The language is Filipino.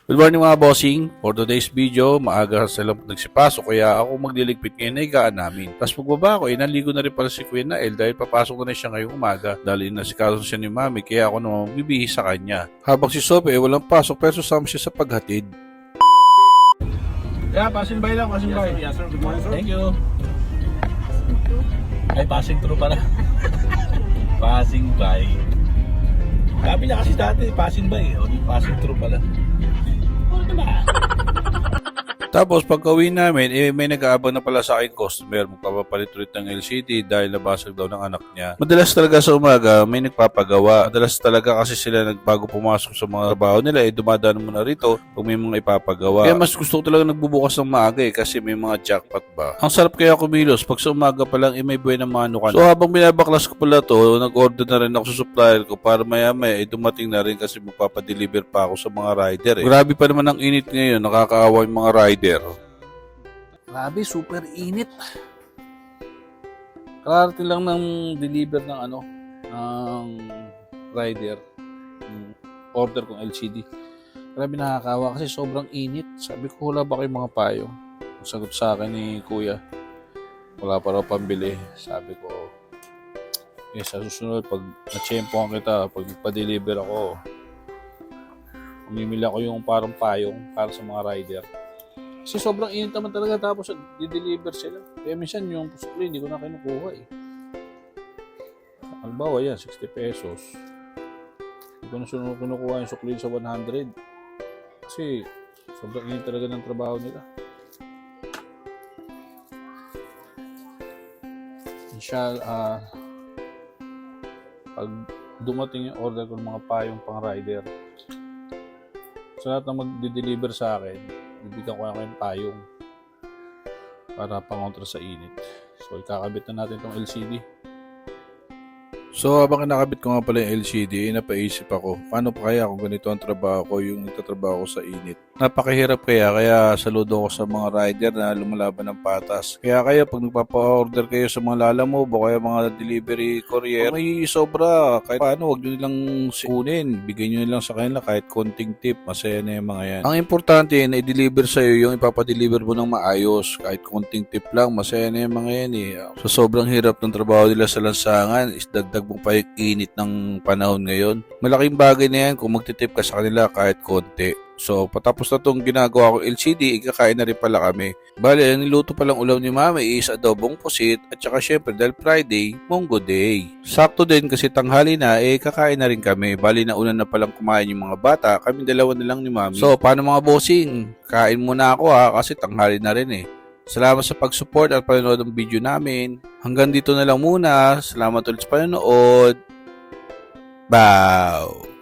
Good morning mga bossing. For today's video, maaga sila nagsipasok kaya ako magliligpit ngayon na higaan namin. Tapos pagbaba ko, naligo na rin pala si Kuya Nael dahil papasok na rin siya ngayong umaga. Dahil nasikaso siya ni Mami kaya ako naman bibihis sa kanya. Habang si Sobe walang pasok pero susama siya sa paghatid. Yeah, passing by lang, passing by. Yes, sir. Good morning, sir. Thank you. Ay, passing through pala. Passing by. Sabi niya kasi dati, passing by. O, di passing through pala. O, diba? Tapos pagka-uwi namin, may nag-aabang na pala sa akin customer. Magpapapalit ulit ng LCD dahil nabasag daw ng anak niya. Madalas talaga sa umaga, may nagpapagawa. Madalas talaga kasi sila bago pumasok sa mga trabaho nila, dumadaan muna rito kung may mga ipapagawa. Kaya mas gusto ko talaga nagbubukas ng maaga kasi may mga jackpot ba. Ang sarap kaya kumilos. Pag sa umaga pa lang, may buhay na mano ka na. So habang binabaklas ko pala to, nag-order na rin ako sa supplier ko para maya-maya dumating na rin kasi magpapadeliver pa ako sa mga rider. Grabe pa naman ang init ngayon, nakakaawa yung mga rider. Grabe, super init. Kararating lang ng deliver ng ng rider. Order kong LCD. Grabe nakakawa kasi sobrang init. Sabi ko, wala ba kayong mga payo? Ang sagot sa akin ni Kuya, wala pa raw pambili. Sabi ko, sa susunod, pag na-tsempohan kita, pag pa-deliver ako, umimili ako yung parang payong para sa mga rider. Kasi sobrang init naman talaga tapos di-deliver sila. Kaya minsan yung sukli hindi ko na kinukuha eh. Halimbawa yan, 60 pesos. Hindi ko na kinukuha yung sukli sa 100. Kasi sobrang init talaga ng trabaho nila. Inshallah, pag dumating yung order ko ng mga payong pang rider, sa lahat na mag-deliver sa akin, bibigyan ko na kayo ng payong para pangontra sa init. So, ikakabit na natin itong LCD. So, habang kinakabit ko nga pala yung LCD, napaisip ako, paano pa kaya kung ganito ang trabaho ko, yung nagtatrabaho ko sa init? Napakahirap kaya saludo ko sa mga rider na lumalaban ng patas. Kaya pag nagpapa-order kayo sa mga Lalamove o kaya mga delivery courier, may sobra. Kahit paano, huwag nyo nilang sikunin. Bigyan nyo nilang sa kanila kahit konting tip. Masaya na yung mga yan. Ang importante na i-deliver sa'yo yung ipapadeliver mo ng maayos. Kahit konting tip lang, masaya na yung mga yan eh. So, sobrang hirap ng trabaho nila sa lansangan. Dagdag mo pa yung init ng panahon ngayon. Malaking bagay na yan kung magtitip ka sa kanila kahit konti. So, patapos na itong ginagawa ko LCD, ikakain na rin pala kami. Bale, niluto palang ulam ni Mama is adobong pusit at saka syempre dahil Friday, Munggo Day. Sakto din kasi tanghali na, kakain na rin kami. Bale, nauna na palang kumain yung mga bata, kami dalawa na lang ni Mami. So, paano mga bossing? Kain muna ako kasi tanghali na rin eh. Salamat sa pag-support at panonood ng video namin. Hanggang dito na lang muna. Salamat ulit sa panonood. Bow!